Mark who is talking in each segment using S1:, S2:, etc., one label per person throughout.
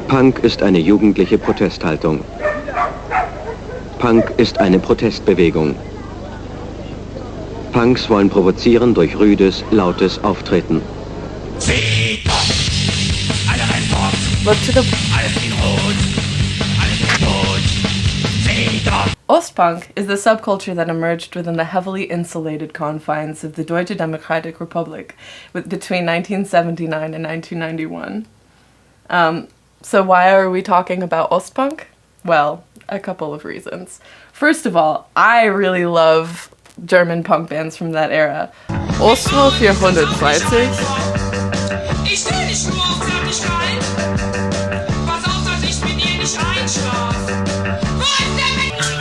S1: Punk ist eine jugendliche Protesthaltung. Punk ist eine Protestbewegung. Punks wollen provozieren durch rüdes, lautes Auftreten.
S2: Look to the... Ostpunk is the subculture that emerged within the heavily insulated confines of the Deutsche Demokratische Republik between 1979 and 1991. So why are we talking about Ostpunk? Well, a couple of reasons. First of all, I really love German punk bands from that era. Ostro 420.
S3: Ich will nicht nur auf Körperlichkeit. Pass auf, dass ich mit dir nicht einschlaf.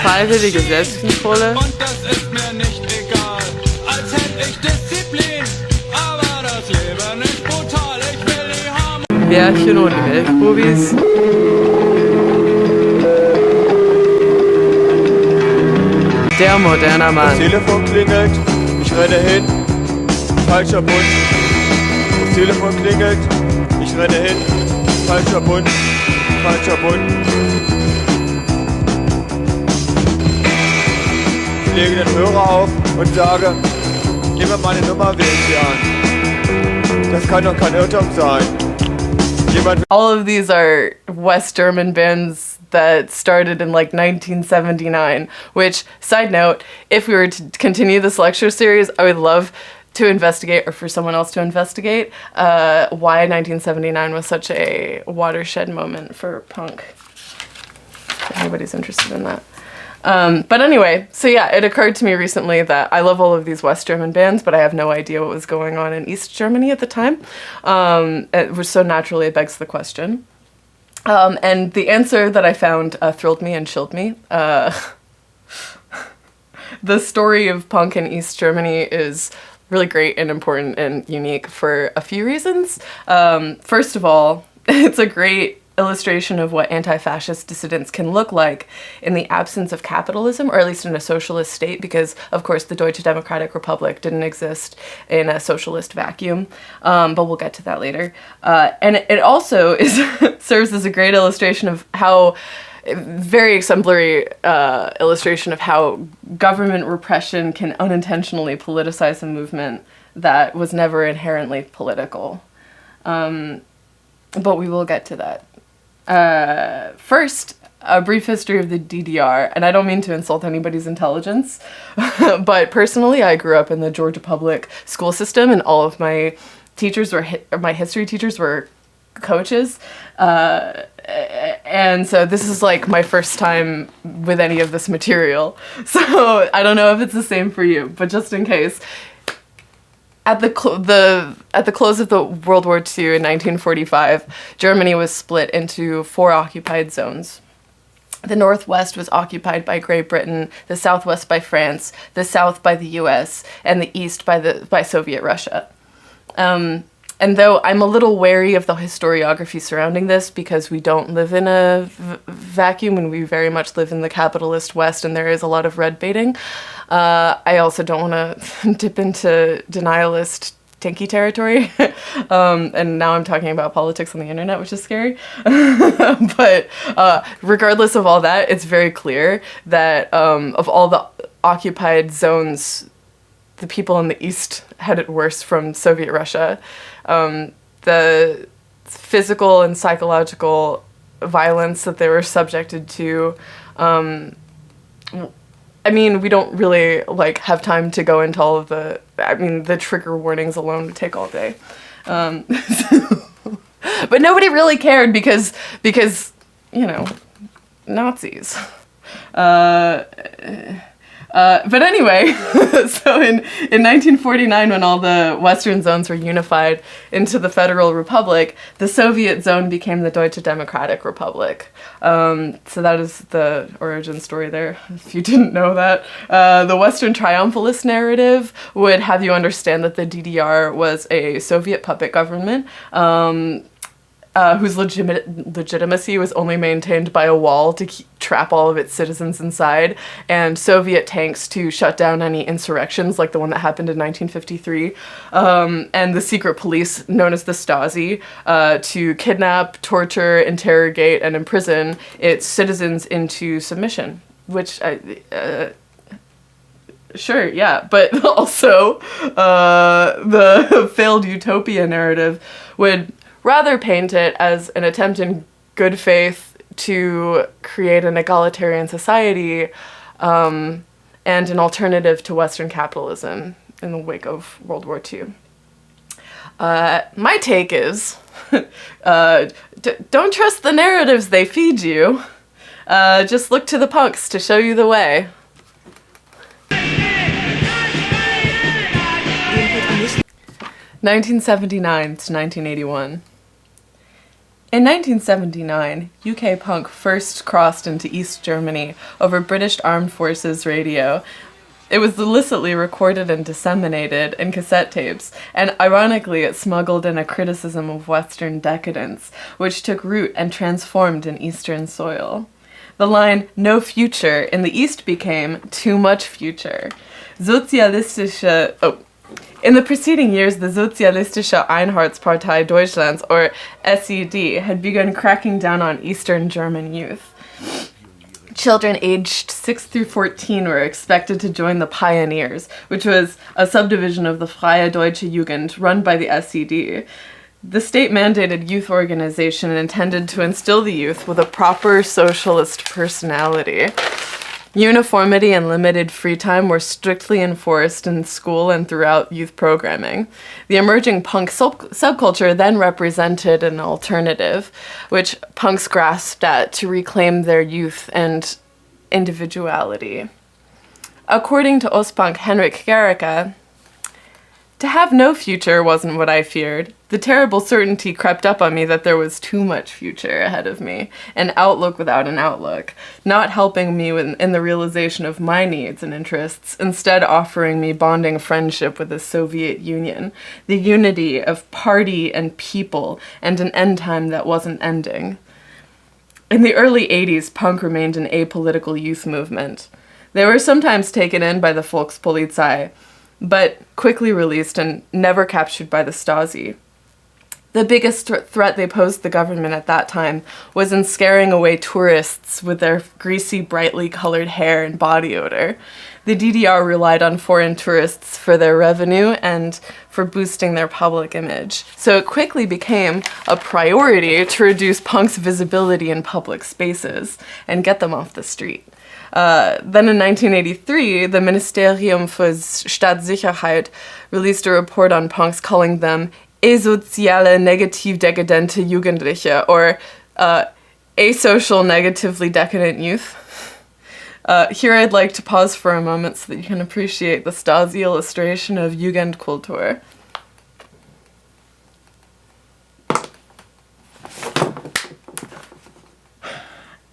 S2: Freiwillige Selbstkontrolle.
S4: Und das ist mir nicht egal, als hätte ich Disziplin. Aber das Leben ist brutal, ich will die haben.
S2: Bärchen ohne Milchbubis. Der moderne Mann.
S5: Das Telefon klingelt, ich renne hin, falscher Bund. Das Telefon klingelt, ich renne hin, falscher Bund, falscher Bund. Ich lege den Hörer auf und sage, gib mir meine Nummer, wähle ich sie an. Das kann doch kein Irrtum sein.
S2: All of these are West German bands that started in like 1979, which, side note, if we were to continue this lecture series, I would love to investigate, or for someone else to investigate, why 1979 was such a watershed moment for punk. If anybody's interested in that. But anyway, so yeah, it occurred to me recently that I love all of these West German bands, but I have no idea what was going on in East Germany at the time. It was so naturally, it begs the question. And the answer that I found thrilled me and chilled me. The story of punk in East Germany is really great and important and unique for a few reasons. First of all, it's a great illustration of what anti-fascist dissidents can look like in the absence of capitalism, or at least in a socialist state, because of course the Deutsche Demokratische Republik didn't exist in a socialist vacuum, but we'll get to that later. And it also serves as a great illustration of how, very exemplary illustration of how government repression can unintentionally politicize a movement that was never inherently political. But we will get to that. First, a brief history of the DDR, and I don't mean to insult anybody's intelligence, but personally I grew up in the Georgia public school system, and all of my teachers my history teachers were coaches, and so this is like my first time with any of this material, so I don't know if it's the same for you, but just in case. At the close of the World War II in 1945, Germany was split into 4 occupied zones. The Northwest was occupied by Great Britain, the Southwest by France, the South by the US, and the East by Soviet Russia. And though I'm a little wary of the historiography surrounding this, because we don't live in a vacuum and we very much live in the capitalist West and there is a lot of red baiting, I also don't want to dip into denialist tinky territory. And now I'm talking about politics on the internet, which is scary. But regardless of all that, it's very clear that of all the occupied zones, the people in the East had it worse from Soviet Russia. The physical and psychological violence that they were subjected to, I mean, we don't really have time to go into all of the trigger warnings alone would take all day. But nobody really cared because Nazis. But anyway, so in 1949, when all the Western zones were unified into the Federal Republic, the Soviet zone became the Deutsche Demokratische Republik. So that is the origin story there, if you didn't know that. The Western triumphalist narrative would have you understand that the DDR was a Soviet puppet government, whose legitimacy was only maintained by a wall to trap all of its citizens inside, and Soviet tanks to shut down any insurrections like the one that happened in 1953, and the secret police known as the Stasi to kidnap, torture, interrogate, and imprison its citizens into submission, which sure, yeah, but also the failed utopia narrative would rather paint it as an attempt in good faith to create an egalitarian society and an alternative to Western capitalism in the wake of World War II. My take is, don't trust the narratives they feed you. Just look to the punks to show you the way. 1979 to 1981. In 1979, UK punk first crossed into East Germany over British Armed Forces radio. It was illicitly recorded and disseminated in cassette tapes, and ironically it smuggled in a criticism of Western decadence, which took root and transformed in Eastern soil. The line, "no future," in the East became "too much future." In the preceding years, the Sozialistische Einheitspartei Deutschlands, or SED, had begun cracking down on Eastern German youth. Children aged 6 through 14 were expected to join the Pioneers, which was a subdivision of the Freie Deutsche Jugend run by the SED. The state-mandated youth organization intended to instill the youth with a proper socialist personality. Uniformity and limited free time were strictly enforced in school and throughout youth programming. The emerging punk subculture then represented an alternative, which punks grasped at to reclaim their youth and individuality. According to Ostpunk Henrik Gericke, to have no future wasn't what I feared. The terrible certainty crept up on me that there was too much future ahead of me, an outlook without an outlook, not helping me in the realization of my needs and interests, instead offering me bonding friendship with the Soviet Union, the unity of party and people, and an end time that wasn't ending. In the early 80s, punk remained an apolitical youth movement. They were sometimes taken in by the Volkspolizei, but quickly released and never captured by the Stasi. The biggest threat they posed the government at that time was in scaring away tourists with their greasy, brightly colored hair and body odor. The DDR relied on foreign tourists for their revenue and for boosting their public image, so it quickly became a priority to reduce punks' visibility in public spaces and get them off the street. Then in 1983, the Ministerium für Staatssicherheit released a report on punks calling them asoziale negativ dekadente Jugendliche, or asocial negatively decadent youth. Here I'd like to pause for a moment so that you can appreciate the Stasi illustration of Jugendkultur.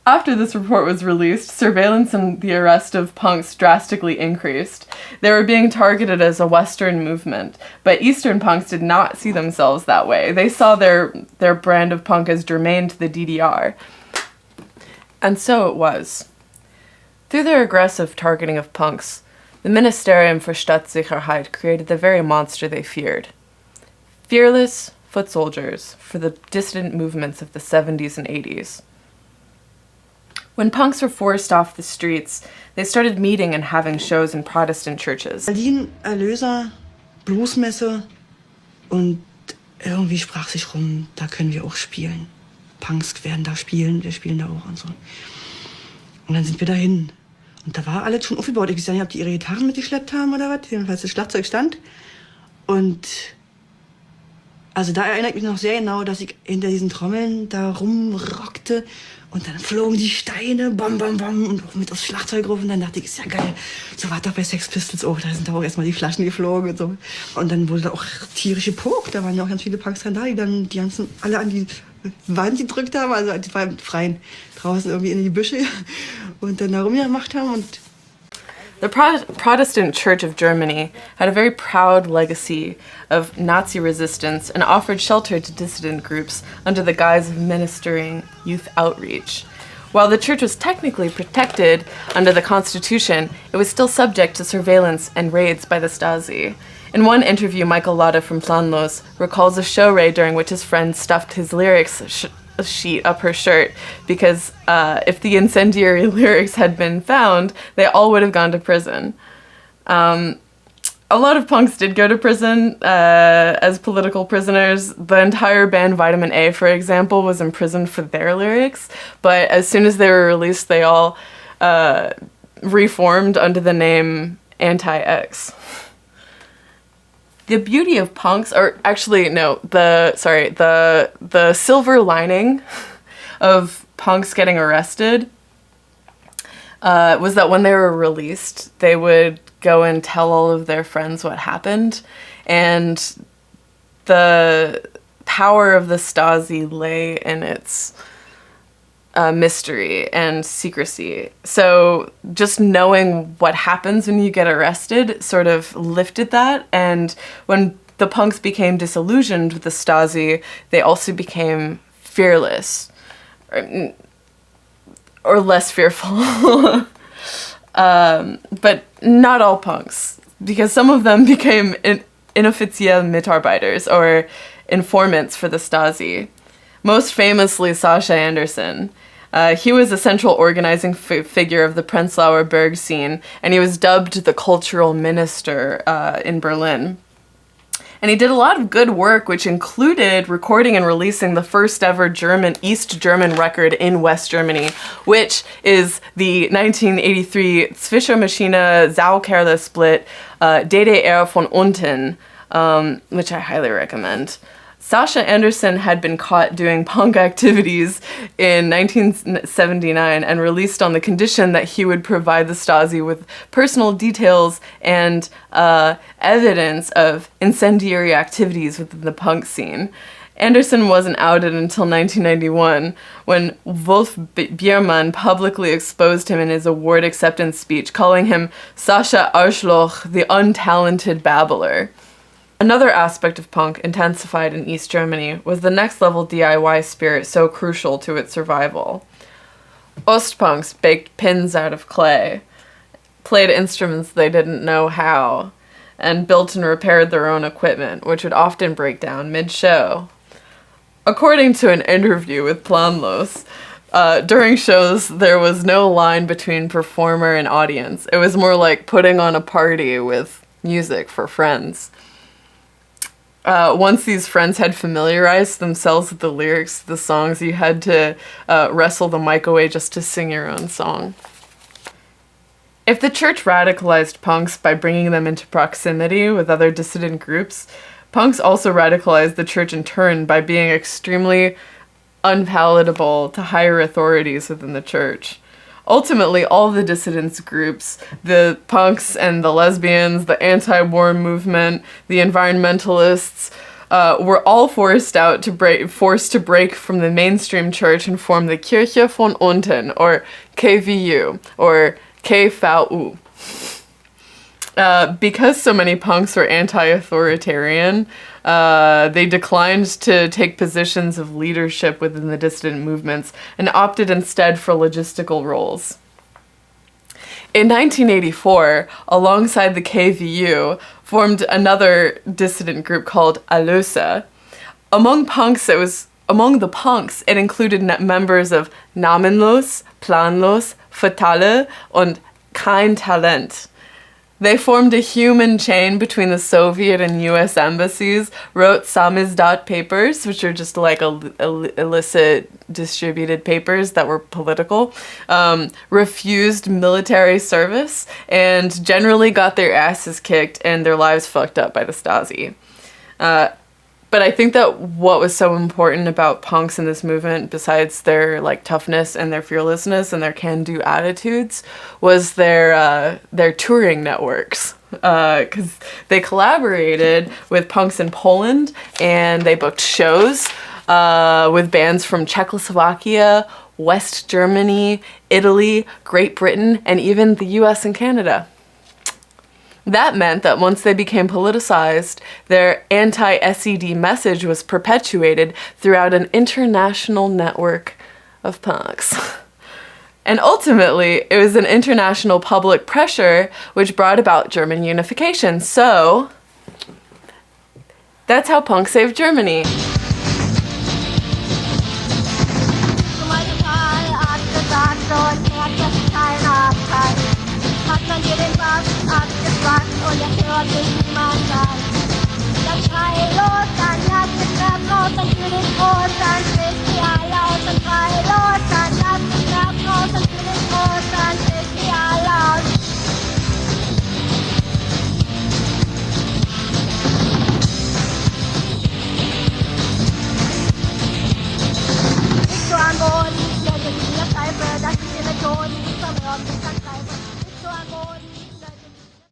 S2: After this report was released, surveillance and the arrest of punks drastically increased. They were being targeted as a Western movement, but Eastern punks did not see themselves that way. They saw their brand of punk as germane to the DDR. And so it was. Through their aggressive targeting of punks, the Ministerium für Staatssicherheit created the very monster they feared. Fearless foot soldiers for the dissident movements of the 70s and 80s. When punks were forced off the streets, they started meeting and having shows in Protestant churches.
S6: Berlin, Erlöser, Bluesmesse, und irgendwie sprach sich rum, da können wir auch spielen. Punks werden da spielen, wir spielen da auch und so. Und dann sind wir dahin. Und da war alles schon aufgebaut. Ich weiß ja nicht, ob die ihre Gitarren mitgeschleppt haben oder was. Jedenfalls das Schlagzeug stand. Und also da erinnere ich mich noch sehr genau, dass ich hinter diesen Trommeln da rumrockte. Und dann flogen die Steine, bam, bam, bam, und auch mit aufs Schlagzeug rauf. Und dann dachte ich, ist ja geil. So war doch bei Sex Pistols auch. Da sind da auch erstmal die Flaschen geflogen und so. Und dann wurde da auch tierisch gepokt. Da waren ja auch ganz viele Punks dran da, die dann die ganzen alle an die Wand gedrückt haben. Also die waren freien draußen irgendwie in die Büsche. Und dann da rumgemacht haben. Und
S2: The Protestant Church of Germany had a very proud legacy of Nazi resistance and offered shelter to dissident groups under the guise of ministering youth outreach. While the church was technically protected under the Constitution, it was still subject to surveillance and raids by the Stasi. In one interview, Michael Laude from Planlos recalls a show raid during which his friend stuffed his lyrics sheet up her shirt because if the incendiary lyrics had been found, they all would have gone to prison. A lot of punks did go to prison as political prisoners. The entire band Vitamin A, for example, was imprisoned for their lyrics, but as soon as they were released, they all reformed under the name Anti-X. The beauty of punks, or actually no, the silver lining of punks getting arrested was that when they were released, they would go and tell all of their friends what happened, and the power of the Stasi lay in its mystery and secrecy. So just knowing what happens when you get arrested sort of lifted that, and when the punks became disillusioned with the Stasi, they also became fearless, or less fearful. But not all punks, because some of them became inoffizielle Mitarbeiters, or informants for the Stasi. Most famously, Sascha Anderson. He was a central organizing figure of the Prenzlauer Berg scene, and he was dubbed the cultural minister in Berlin. And he did a lot of good work, which included recording and releasing the first ever East German record in West Germany, which is the 1983 Zwischenmaschine Saukerle split DDR von Unten, which I highly recommend. Sascha Anderson had been caught doing punk activities in 1979 and released on the condition that he would provide the Stasi with personal details and evidence of incendiary activities within the punk scene. Anderson wasn't outed until 1991, when Wolf Biermann publicly exposed him in his award acceptance speech, calling him Sascha Arschloch, the untalented babbler. Another aspect of punk intensified in East Germany was the next-level DIY spirit so crucial to its survival. Ostpunks baked pins out of clay, played instruments they didn't know how, and built and repaired their own equipment, which would often break down mid-show. According to an interview with Planlos, during shows there was no line between performer and audience. It was more like putting on a party with music for friends. Once these friends had familiarized themselves with the lyrics to the songs, you had to wrestle the mic away just to sing your own song. If the church radicalized punks by bringing them into proximity with other dissident groups, punks also radicalized the church in turn by being extremely unpalatable to higher authorities within the church. Ultimately, all the dissidents groups, the punks and the lesbians, the anti-war movement, the environmentalists, were all forced to break from the mainstream church and form the Kirche von Unten, or KVU, or KVU. Because so many punks were anti-authoritarian, they declined to take positions of leadership within the dissident movements and opted instead for logistical roles. In 1984, alongside the KVU, formed another dissident group called Alösa. Among the punks, it included members of Namenlos, Planlos, Fatale, and Kein Talent. They formed a human chain between the Soviet and US embassies, wrote samizdat papers, which are just like illicit distributed papers that were political, refused military service, and generally got their asses kicked and their lives fucked up by the Stasi. But I think that what was so important about punks in this movement, besides their like toughness and their fearlessness and their can-do attitudes, was their touring networks. Because they collaborated with punks in Poland, and they booked shows with bands from Czechoslovakia, West Germany, Italy, Great Britain, and even the US and Canada. That meant that once they became politicized, their anti-SED message was perpetuated throughout an international network of punks. And ultimately, it was an international public pressure which brought about German unification. So, that's how punk saved Germany.
S7: Hat man dir den Bart abgefragt und er hört sich